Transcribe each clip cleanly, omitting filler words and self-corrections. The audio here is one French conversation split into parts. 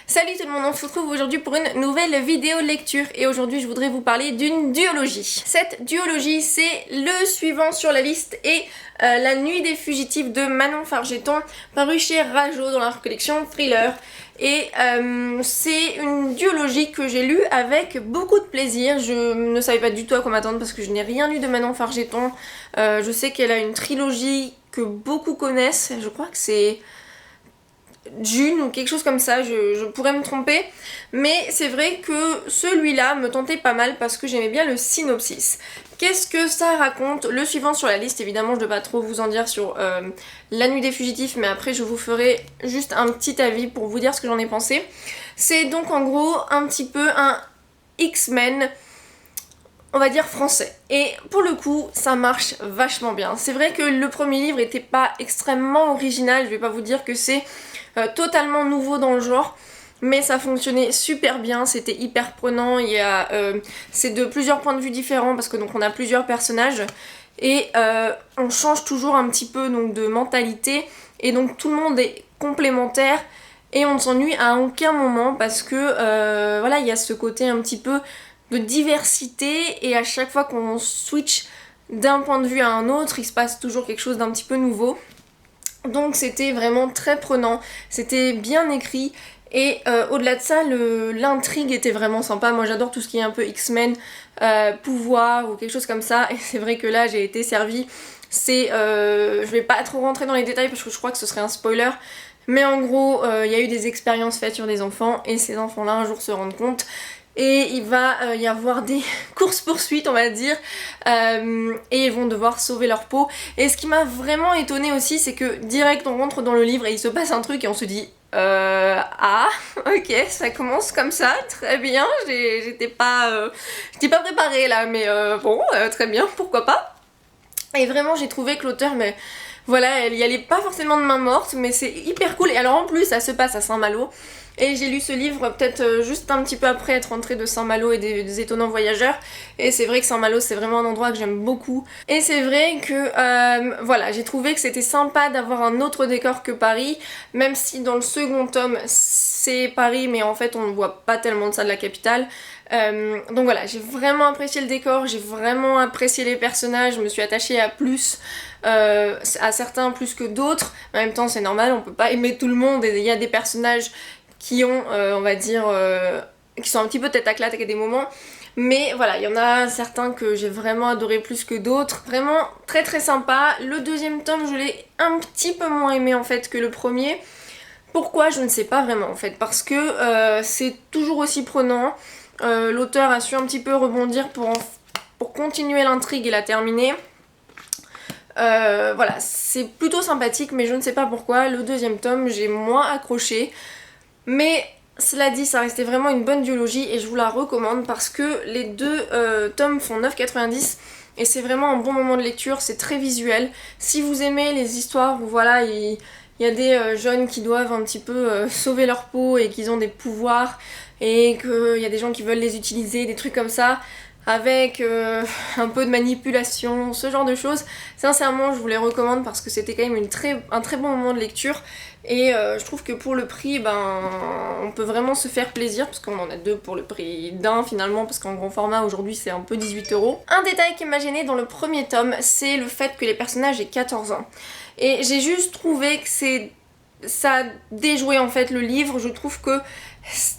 Salut tout le monde, on se retrouve aujourd'hui pour une nouvelle vidéo lecture et aujourd'hui je voudrais vous parler d'une duologie. Cette duologie c'est le suivant sur la liste et La Nuit des Fugitifs de Manon Fargeton paru chez Rajo dans la collection Thriller. Et c'est une duologie que j'ai lue avec beaucoup de plaisir. Je ne savais pas du tout à quoi m'attendre parce que je n'ai rien lu de Manon Fargeton. Je sais qu'elle a une trilogie que beaucoup connaissent, je crois que c'est June ou quelque chose comme ça, je pourrais me tromper, mais c'est vrai que celui-là me tentait pas mal parce que j'aimais bien le synopsis. Qu'est-ce que ça raconte? Le suivant sur la liste, évidemment je ne vais pas trop vous en dire sur La Nuit des Fugitifs, mais après je vous ferai juste un petit avis pour vous dire ce que j'en ai pensé. C'est donc en gros un petit peu un X-Men, on va dire français. Et pour le coup, ça marche vachement bien. C'est vrai que le premier livre était pas extrêmement original, je vais pas vous dire que c'est totalement nouveau dans le genre, mais ça fonctionnait super bien, c'était hyper prenant. C'est de plusieurs points de vue différents parce que donc on a plusieurs personnages et on change toujours un petit peu donc de mentalité et donc tout le monde est complémentaire et on ne s'ennuie à aucun moment parce que voilà, il y a ce côté un petit peu de diversité et à chaque fois qu'on switch d'un point de vue à un autre, il se passe toujours quelque chose d'un petit peu nouveau. Donc c'était vraiment très prenant, c'était bien écrit et au-delà de ça, l'intrigue était vraiment sympa. Moi j'adore tout ce qui est un peu X-Men, pouvoir ou quelque chose comme ça, et c'est vrai que là j'ai été servie. Je vais pas trop rentrer dans les détails parce que je crois que ce serait un spoiler, mais en gros il y a eu des expériences faites sur des enfants et ces enfants-là un jour se rendent compte. Et il va y avoir des courses-poursuites, on va dire, et ils vont devoir sauver leur peau. Et ce qui m'a vraiment étonnée aussi, c'est que direct on rentre dans le livre et il se passe un truc et on se dit ah, ok, ça commence comme ça, très bien, j'étais pas préparée là, mais bon, très bien, pourquoi pas. Et vraiment j'ai trouvé que l'auteur, mais voilà, elle y allait pas forcément de main morte, mais c'est hyper cool. Et alors en plus, ça se passe à Saint-Malo. Et j'ai lu ce livre peut-être juste un petit peu après être rentrée de Saint-Malo et des étonnants voyageurs. Et c'est vrai que Saint-Malo c'est vraiment un endroit que j'aime beaucoup. Et c'est vrai que voilà, j'ai trouvé que c'était sympa d'avoir un autre décor que Paris. Même si dans le second tome c'est Paris, mais en fait on ne voit pas tellement de ça de la capitale. Donc voilà, j'ai vraiment apprécié le décor, j'ai vraiment apprécié les personnages, je me suis attachée à certains plus que d'autres. En même temps c'est normal, on peut pas aimer tout le monde et il y a des personnages qui ont, on va dire, qui sont un petit peu tête à claque à des moments. Mais voilà, il y en a certains que j'ai vraiment adoré plus que d'autres. Vraiment très très sympa. Le deuxième tome, je l'ai un petit peu moins aimé en fait que le premier. Pourquoi? Je ne sais pas vraiment en fait. Parce que c'est toujours aussi prenant. L'auteur a su un petit peu rebondir pour continuer l'intrigue et la terminer. Voilà, c'est plutôt sympathique, mais je ne sais pas pourquoi. Le deuxième tome, j'ai moins accroché. Mais cela dit, ça restait vraiment une bonne duologie et je vous la recommande parce que les deux tomes font 9,90 et c'est vraiment un bon moment de lecture, c'est très visuel. Si vous aimez les histoires où voilà, il y a des jeunes qui doivent un petit peu sauver leur peau et qu'ils ont des pouvoirs et qu'il y a des gens qui veulent les utiliser, des trucs comme ça, avec un peu de manipulation, ce genre de choses. Sincèrement, je vous les recommande parce que c'était quand même un très bon moment de lecture. Et je trouve que pour le prix, on peut vraiment se faire plaisir parce qu'on en a deux pour le prix d'un finalement parce qu'en grand format aujourd'hui c'est un peu 18€. Un détail qui m'a gênée dans le premier tome, c'est le fait que les personnages aient 14 ans. Et j'ai juste trouvé que ça déjouait en fait le livre. Je trouve que,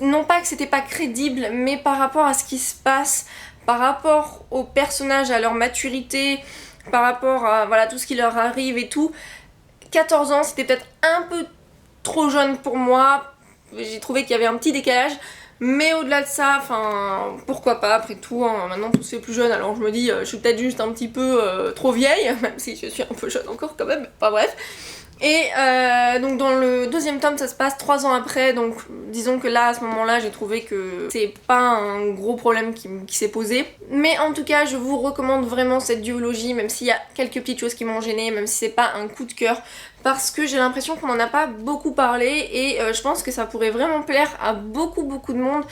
non pas que c'était pas crédible, mais par rapport à ce qui se passe, par rapport aux personnages, à leur maturité, par rapport à voilà, tout ce qui leur arrive et tout, 14 ans c'était peut-être un peu trop jeune pour moi. J'ai trouvé qu'il y avait un petit décalage. Mais au-delà de ça, enfin, pourquoi pas, après tout, hein, maintenant tout c'est plus jeune, alors je me dis, je suis peut-être juste un petit peu trop vieille, même si je suis un peu jeune encore quand même, pas bref. Et donc dans le deuxième tome ça se passe 3 ans après, donc disons que là à ce moment là j'ai trouvé que c'est pas un gros problème qui s'est posé. Mais en tout cas je vous recommande vraiment cette duologie, même s'il y a quelques petites choses qui m'ont gênée, même si c'est pas un coup de cœur, parce que j'ai l'impression qu'on en a pas beaucoup parlé et je pense que ça pourrait vraiment plaire à beaucoup de monde.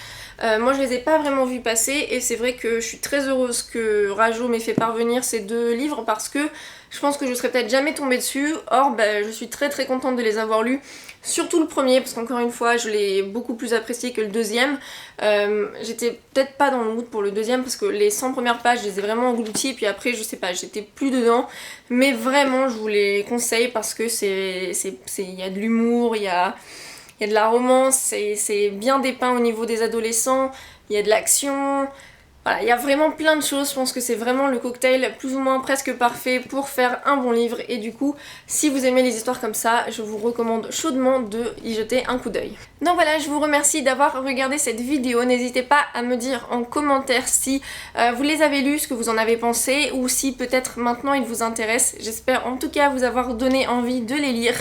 Moi je les ai pas vraiment vus passer et c'est vrai que je suis très heureuse que Rajo m'ait fait parvenir ces deux livres parce que je pense que je serais peut-être jamais tombée dessus. Or je suis très contente de les avoir lus. Surtout le premier, parce qu'encore une fois je l'ai beaucoup plus apprécié que le deuxième. J'étais peut-être pas dans le mood pour le deuxième parce que les 100 premières pages je les ai vraiment englouties, puis après je sais pas, j'étais plus dedans. Mais vraiment je vous les conseille parce que il y a de l'humour, il y a de la romance, c'est bien dépeint au niveau des adolescents, il y a de l'action. Voilà, il y a vraiment plein de choses, je pense que c'est vraiment le cocktail plus ou moins presque parfait pour faire un bon livre et du coup, si vous aimez les histoires comme ça, je vous recommande chaudement de y jeter un coup d'œil. Donc voilà, je vous remercie d'avoir regardé cette vidéo, n'hésitez pas à me dire en commentaire si vous les avez lus, ce que vous en avez pensé ou si peut-être maintenant ils vous intéressent. J'espère en tout cas vous avoir donné envie de les lire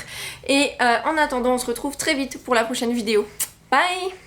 et en attendant, on se retrouve très vite pour la prochaine vidéo. Bye!